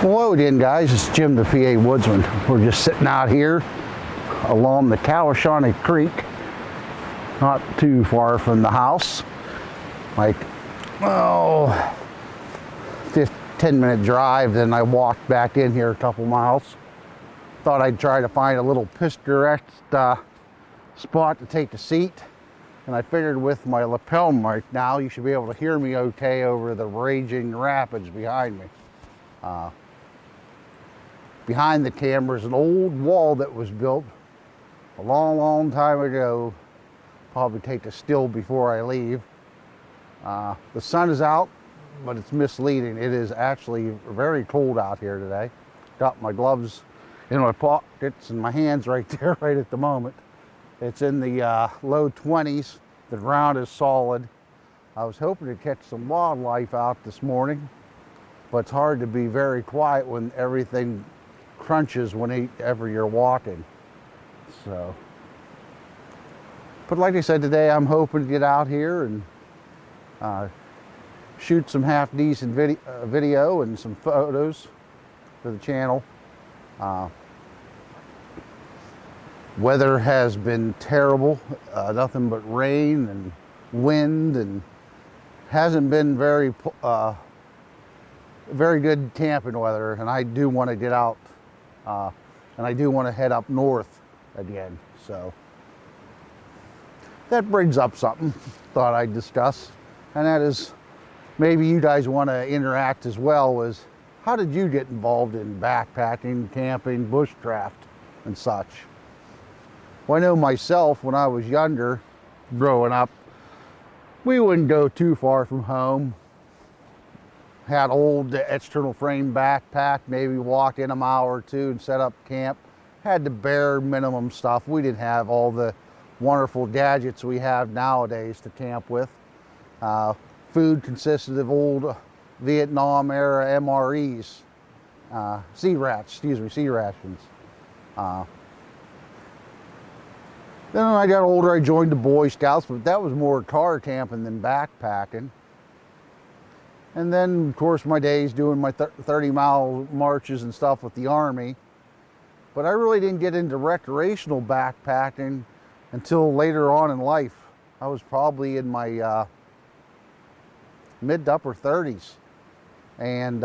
Hello again, guys. It's Jim the PA Woodsman. We're just sitting out here along the Kawashani Creek, not too far from the house. Like, 10-minute drive. Then I walked back in here a couple miles. Thought I'd try to find a little picturesque spot to take the seat. And I figured with my lapel mic now, you should be able to hear me okay over the raging rapids behind me. Behind the camera is an old wall that was built a long time ago. Probably take a still before I leave. The sun is out, but it's misleading. It is actually very cold out here today. Got my gloves in my pockets and my hands right there right at the moment. It's in the low 20s. The ground is solid. I was hoping to catch some wildlife out this morning, but it's hard to be very quiet when everything crunches whenever you're walking. So, but like I said, today I'm hoping to get out here and shoot some half decent video and some photos for the channel. Weather has been terrible, nothing but rain and wind, and hasn't been very good camping weather. And I do want to get out, and I do want to head up north again. So that brings up something thought I'd discuss, and that is maybe you guys want to interact as well. Is how did you get involved in backpacking, camping, bushcraft, and such? Well, I know myself, when I was younger, growing up, we wouldn't go too far from home. Had old external frame backpack, maybe walked in a mile or two and set up camp. Had the bare minimum stuff. We didn't have all the wonderful gadgets we have nowadays to camp with. Food consisted of old Vietnam era MREs, sea rations. Then when I got older, I joined the Boy Scouts, but that was more car camping than backpacking. And then, of course, my days doing my 30-mile marches and stuff with the Army. But I really didn't get into recreational backpacking until later on in life. I was probably in my mid to upper 30s. And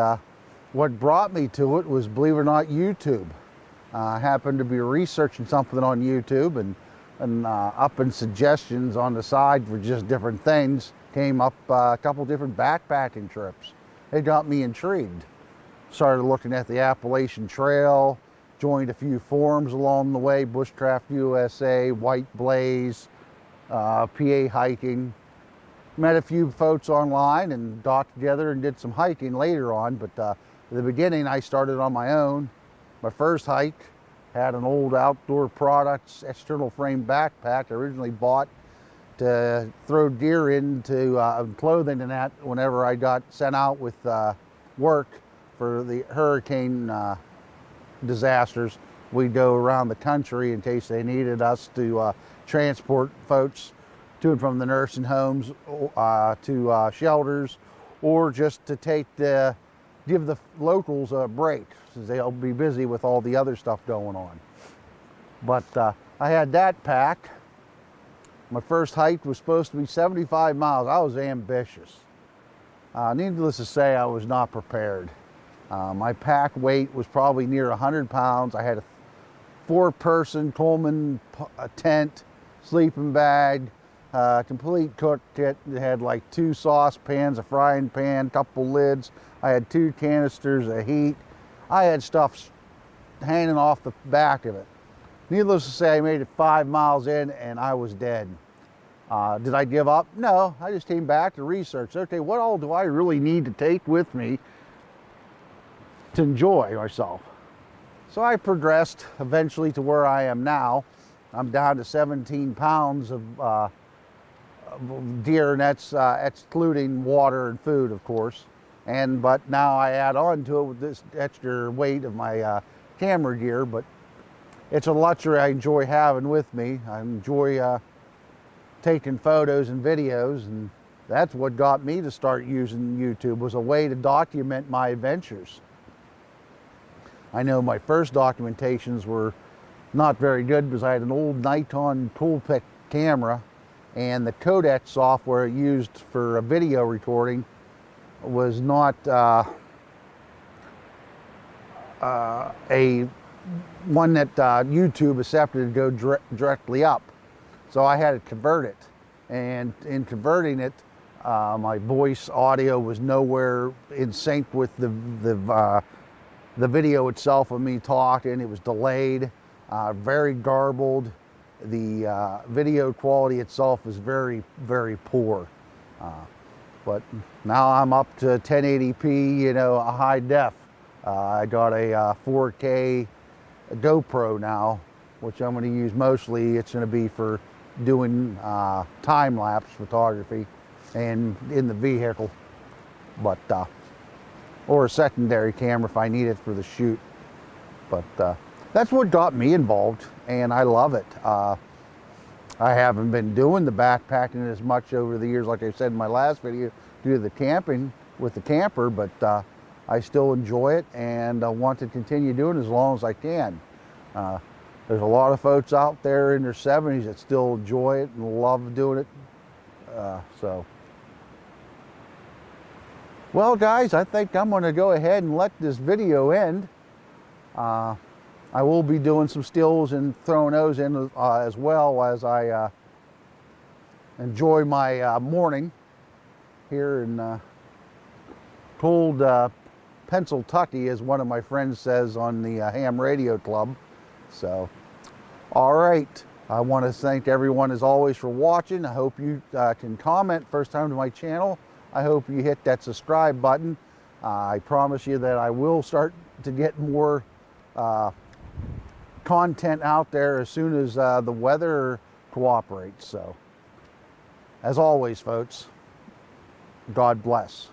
what brought me to it was, believe it or not, YouTube. I happened to be researching something on YouTube, and up in suggestions on the side for just different things came up a couple different backpacking trips. They got me intrigued. Started looking at the Appalachian Trail, joined a few forums along the way, Bushcraft USA, White Blaze, PA hiking. Met a few folks online and got together and did some hiking later on, but at the beginning I started on my own. My first hike had an old Outdoor Products external frame backpack I originally bought to throw deer into clothing and that whenever I got sent out with work for the hurricane disasters. We'd go around the country in case they needed us to transport folks to and from the nursing homes to shelters, or just to give the locals a break, since they'll be busy with all the other stuff going on. But I had that pack. My first hike was supposed to be 75 miles. I was ambitious. Needless to say, I was not prepared. My pack weight was probably near 100 pounds. I had a 4-person Coleman tent, sleeping bag, complete cook kit. It had like 2 saucepans, a frying pan, couple lids. I had 2 canisters of heat. I had stuff hanging off the back of it. Needless to say, I made it 5 miles in and I was dead. Did I give up? No, I just came back to research. Okay, what all do I really need to take with me to enjoy myself? So I progressed eventually to where I am now. I'm down to 17 pounds of deer, and that's excluding water and food, of course. But now I add on to it with this extra weight of my camera gear. But it's a luxury I enjoy having with me. I enjoy taking photos and videos, and that's what got me to start using YouTube, was a way to document my adventures. I know my first documentations were not very good because I had an old Niton pulpit camera, and the codec software used for video recording was not a one that YouTube accepted to go directly up. So I had to convert it, and in converting it, my voice audio was nowhere in sync with the video itself of me talking. It was delayed, very garbled. The video quality itself was very, very poor. But now I'm up to 1080p, you know, a high def. I got a 4K GoPro now, which I'm going to use mostly. It's going to be for doing time-lapse photography and in the vehicle, but or a secondary camera if I need it for the shoot. But that's what got me involved, and I love it. I haven't been doing the backpacking as much over the years, like I said in my last video, due to the camping with the camper, but I still enjoy it, and I want to continue doing it as long as I can. There's a lot of folks out there in their 70s that still enjoy it and love doing it. Well, guys, I think I'm going to go ahead and let this video end. I will be doing some stills and throwing those in as well as I enjoy my morning here in cold Pennsyltucky, as one of my friends says on the Ham Radio Club. So, all right. I want to thank everyone as always for watching. I hope you can comment first time to my channel. I hope you hit that subscribe button. I promise you that I will start to get more content out there as soon as the weather cooperates. So, as always, folks, God bless.